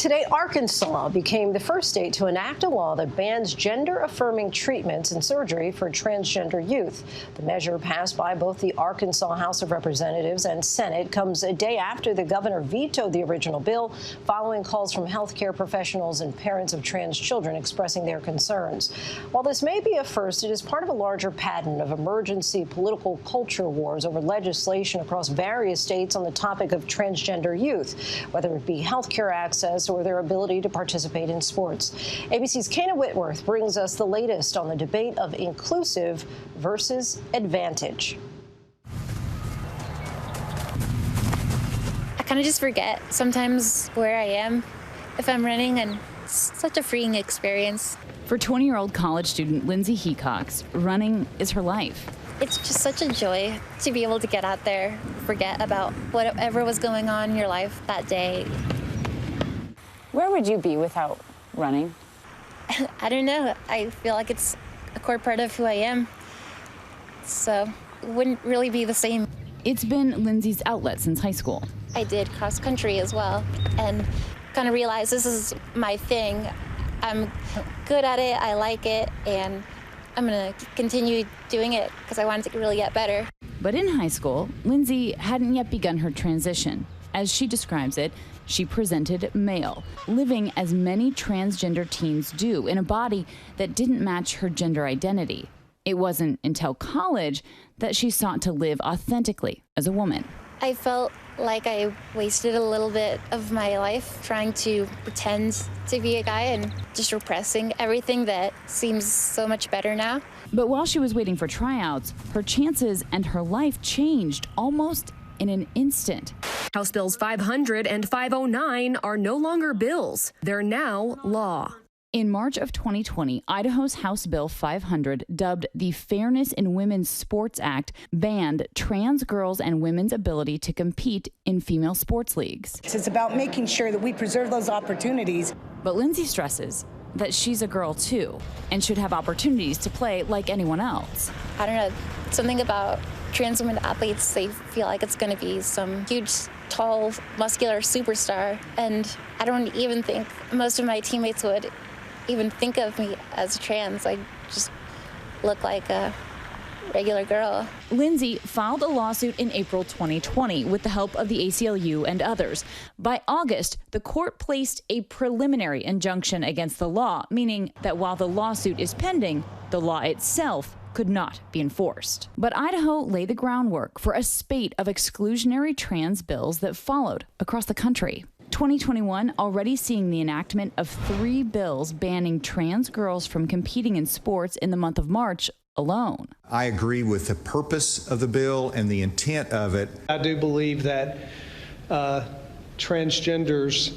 Today, Arkansas became the first state to enact a law that bans gender-affirming treatments and surgery for transgender youth. The measure, passed by both the Arkansas House of Representatives and Senate, comes a day after the governor vetoed the original bill, following calls from healthcare professionals and parents of trans children expressing their concerns. While this may be a first, it is part of a larger pattern of emergency political culture wars over legislation across various states on the topic of transgender youth, whether it be healthcare access or their ability to participate in sports. ABC's Kayna Whitworth brings us the latest on the debate of inclusive versus advantage. I kind of just forget sometimes where I am if I'm running, and it's such a freeing experience. For 20-year-old college student Lindsay Hecox, running is her life. It's just such a joy to be able to get out there, forget about whatever was going on in your life that day. Where would you be without running? I don't know. I feel like it's a core part of who I am. So it wouldn't really be the same. It's been Lindsay's outlet since high school. I did cross country as well and kind of realized this is my thing. I'm good at it, I like it, and I'm going to continue doing it because I wanted to really get better. But in high school, Lindsay hadn't yet begun her transition. As she describes it, she presented male, living as many transgender teens do in a body that didn't match her gender identity. It wasn't until college that she sought to live authentically as a woman. I felt like I wasted a little bit of my life trying to pretend to be a guy and just repressing everything that seems so much better now. But while she was waiting for tryouts, her chances and her life changed almost in an instant. House Bills 500 and 509 are no longer bills. They're now law. In March of 2020, Idaho's House Bill 500, dubbed the Fairness in Women's Sports Act, banned trans girls and women's ability to compete in female sports leagues. It's about making sure that we preserve those opportunities. But Lindsay stresses that she's a girl too and should have opportunities to play like anyone else. I don't know, something about trans women athletes, they feel like it's going to be some huge, tall, muscular superstar. And I don't even think most of my teammates would even think of me as trans. I just look like a regular girl. Lindsay filed a lawsuit in April 2020 with the help of the ACLU and others. By August, the court placed a preliminary injunction against the law, meaning that while the lawsuit is pending, the law itself could not be enforced. But Idaho laid the groundwork for a spate of exclusionary trans bills that followed across the country. 2021 already seeing the enactment of 3 bills banning trans girls from competing in sports in the month of March alone. I agree with the purpose of the bill and the intent of it. I do believe that transgenders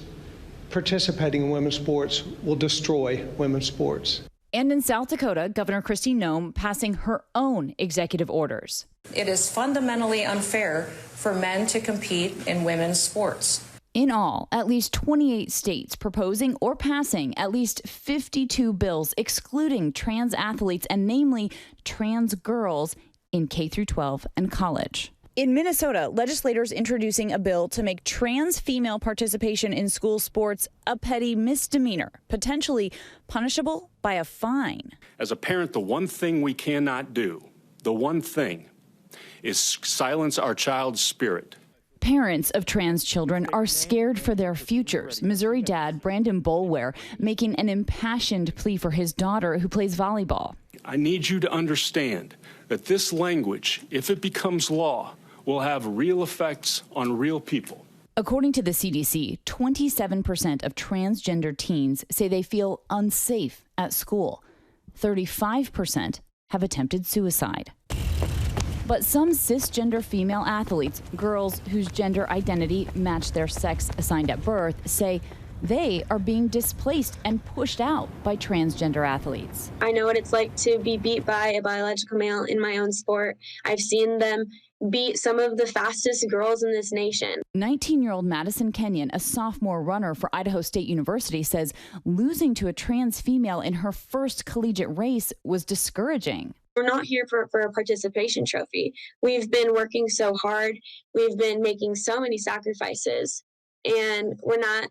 participating in women's sports will destroy women's sports. And in South Dakota, Governor Kristi Noem passing her own executive orders. It is fundamentally unfair for men to compete in women's sports. In all, at least 28 states proposing or passing at least 52 bills excluding trans athletes and namely trans girls in K-12 and college. In Minnesota, legislators introducing a bill to make trans female participation in school sports a petty misdemeanor, potentially punishable by a fine. As a parent, the one thing we cannot do, the one thing, is silence our child's spirit. Parents of trans children are scared for their futures. Missouri dad Brandon Boulware making an impassioned plea for his daughter who plays volleyball. I need you to understand that this language, if it becomes law, will have real effects on real people. According to the CDC, 27% of transgender teens say they feel unsafe at school. 35% have attempted suicide. But some cisgender female athletes, girls whose gender identity match their sex assigned at birth, say they are being displaced and pushed out by transgender athletes. I know what it's like to be beat by a biological male in my own sport. I've seen them beat some of the fastest girls in this nation. 19-year-old Madison Kenyon, a sophomore runner for Idaho State University, says losing to a trans female in her first collegiate race was discouraging. We're not here for a participation trophy. We've been working so hard. We've been making so many sacrifices, and we're not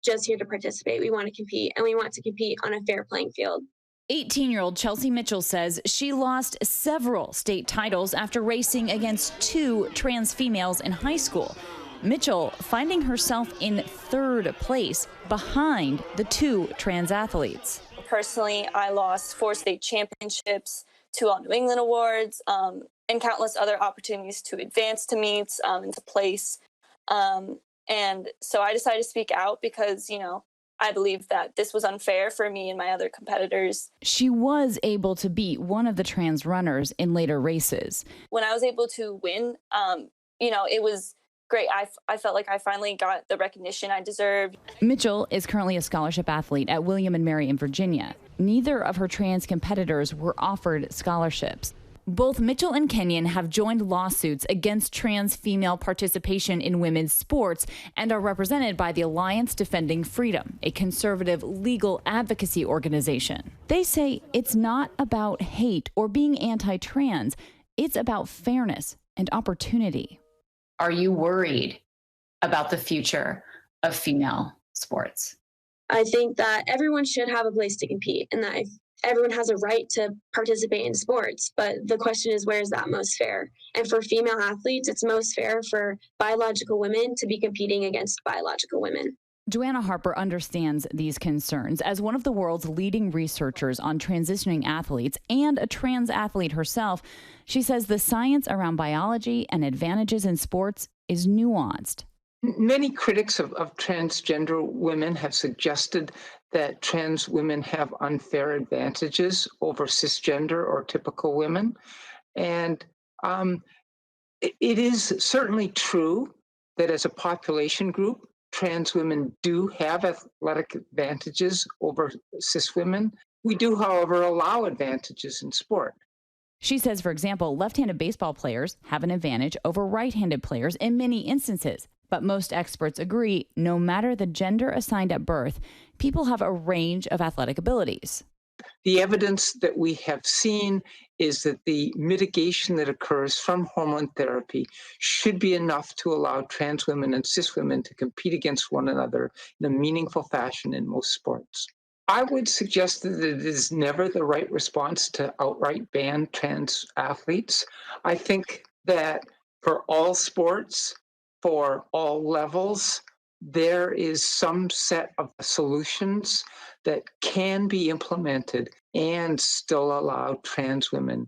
just here to participate. We want to compete, and we want to compete on a fair playing field. 18-year-old Chelsea Mitchell says she lost several state titles after racing against 2 trans females in high school. Mitchell finding herself in 3rd place behind the 2 trans athletes. Personally, I lost 4 state championships, 2 All New England awards, and countless other opportunities to advance to meets and to place. And so I decided to speak out because, I believe that this was unfair for me and my other competitors. She was able to beat one of the trans runners in later races. When I was able to win, it was great. I felt like I finally got the recognition I deserved. Mitchell is currently a scholarship athlete at William & Mary in Virginia. Neither of her trans competitors were offered scholarships. Both Mitchell and Kenyon have joined lawsuits against trans female participation in women's sports and are represented by the Alliance Defending Freedom, a conservative legal advocacy organization. They say it's not about hate or being anti-trans. It's about fairness and opportunity. Are you worried about the future of female sports? I think that everyone should have a place to compete, and that everyone has a right to participate in sports. But the question is, where is that most fair? And for female athletes, it's most fair for biological women to be competing against biological women. Joanna Harper understands these concerns. As one of the world's leading researchers on transitioning athletes and a trans athlete herself, she says the science around biology and advantages in sports is nuanced. Many critics of transgender women have suggested that trans women have unfair advantages over cisgender or typical women. And it is certainly true that as a population group, trans women do have athletic advantages over cis women. We do, however, allow advantages in sport. She says, for example, left-handed baseball players have an advantage over right-handed players in many instances. But most experts agree, no matter the gender assigned at birth, people have a range of athletic abilities. The evidence that we have seen is that the mitigation that occurs from hormone therapy should be enough to allow trans women and cis women to compete against one another in a meaningful fashion in most sports. I would suggest that it is never the right response to outright ban trans athletes. I think that for all sports, for all levels, there is some set of solutions that can be implemented and still allow trans women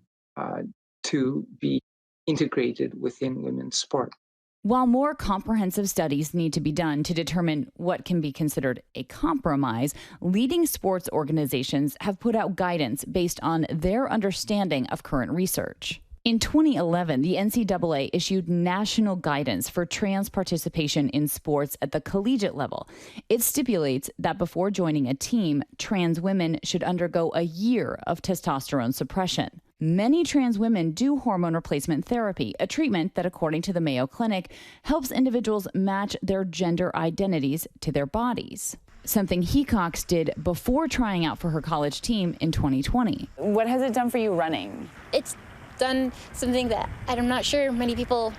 to be integrated within women's sport. While more comprehensive studies need to be done to determine what can be considered a compromise, leading sports organizations have put out guidance based on their understanding of current research. In 2011, the NCAA issued national guidance for trans participation in sports at the collegiate level. It stipulates that before joining a team, trans women should undergo a year of testosterone suppression. Many trans women do hormone replacement therapy, a treatment that, according to the Mayo Clinic, helps individuals match their gender identities to their bodies. Something Hecox did before trying out for her college team in 2020. What has it done for you running? It's done something that I'm not sure many people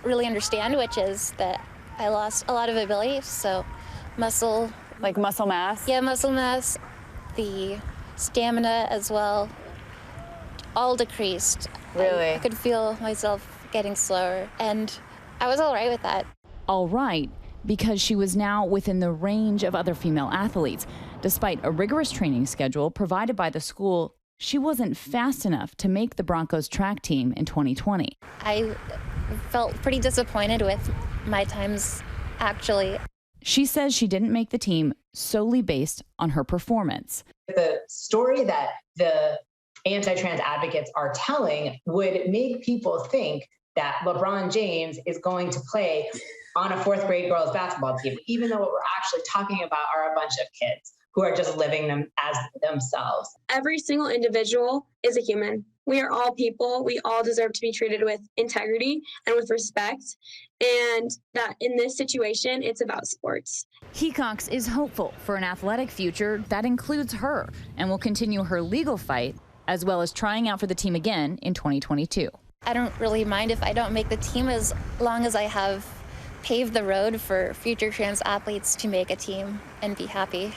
really understand, which is that I lost a lot of ability. So muscle. Like muscle mass? Yeah, muscle mass. The stamina as well. All decreased. Really? I could feel myself getting slower, and I was all right with that. All right, because she was now within the range of other female athletes. Despite a rigorous training schedule provided by the school, she wasn't fast enough to make the Broncos track team in 2020. I felt pretty disappointed with my times, actually. She says she didn't make the team solely based on her performance. The story that the anti-trans advocates are telling would make people think that LeBron James is going to play on a 4th grade girls basketball team, even though what we're actually talking about are a bunch of kids who are just living them as themselves. Every single individual is a human. We are all people. We all deserve to be treated with integrity and with respect. And that in this situation, it's about sports. Hecox is hopeful for an athletic future that includes her and will continue her legal fight, as well as trying out for the team again in 2022. I don't really mind if I don't make the team as long as I have pave the road for future trans athletes to make a team and be happy.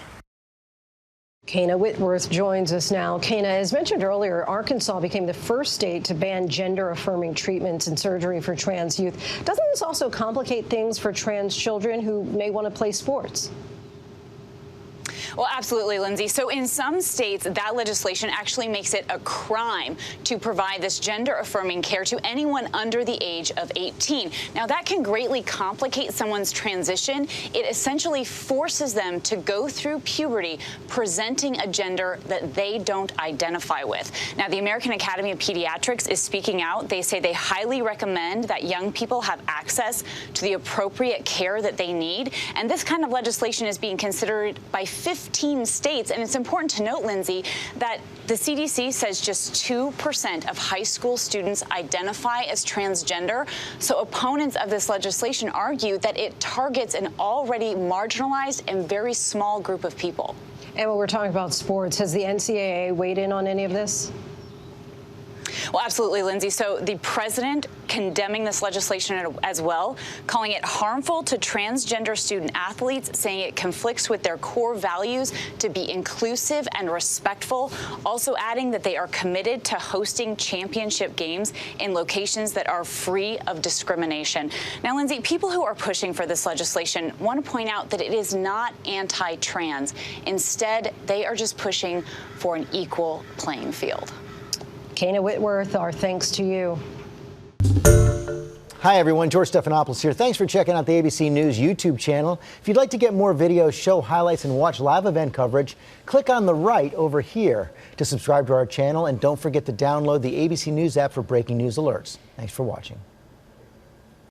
Kayna Whitworth joins us now. Kayna, as mentioned earlier, Arkansas became the first state to ban gender-affirming treatments and surgery for trans youth. Doesn't this also complicate things for trans children who may want to play sports? Well, absolutely, Lindsay. So in some states, that legislation actually makes it a crime to provide this gender-affirming care to anyone under the age of 18. Now, that can greatly complicate someone's transition. It essentially forces them to go through puberty presenting a gender that they don't identify with. Now, the American Academy of Pediatrics is speaking out. They say they highly recommend that young people have access to the appropriate care that they need. And this kind of legislation is being considered by 15 states. And it's important to note, Lindsay, that the CDC says just 2% of high school students identify as transgender. So opponents of this legislation argue that it targets an already marginalized and very small group of people. And when we're talking about sports, has the NCAA weighed in on any of this? Well, absolutely, Lindsay. So the president condemning this legislation as well, calling it harmful to transgender student athletes, saying it conflicts with their core values to be inclusive and respectful, also adding that they are committed to hosting championship games in locations that are free of discrimination. Now, Lindsay, people who are pushing for this legislation want to point out that it is not anti-trans. Instead, they are just pushing for an equal playing field. Kayna Whitworth, our thanks to you. Hi, everyone. George Stephanopoulos here. Thanks for checking out the ABC News YouTube channel. If you'd like to get more videos, show highlights, and watch live event coverage, click on the right over here to subscribe to our channel. And don't forget to download the ABC News app for breaking news alerts. Thanks for watching.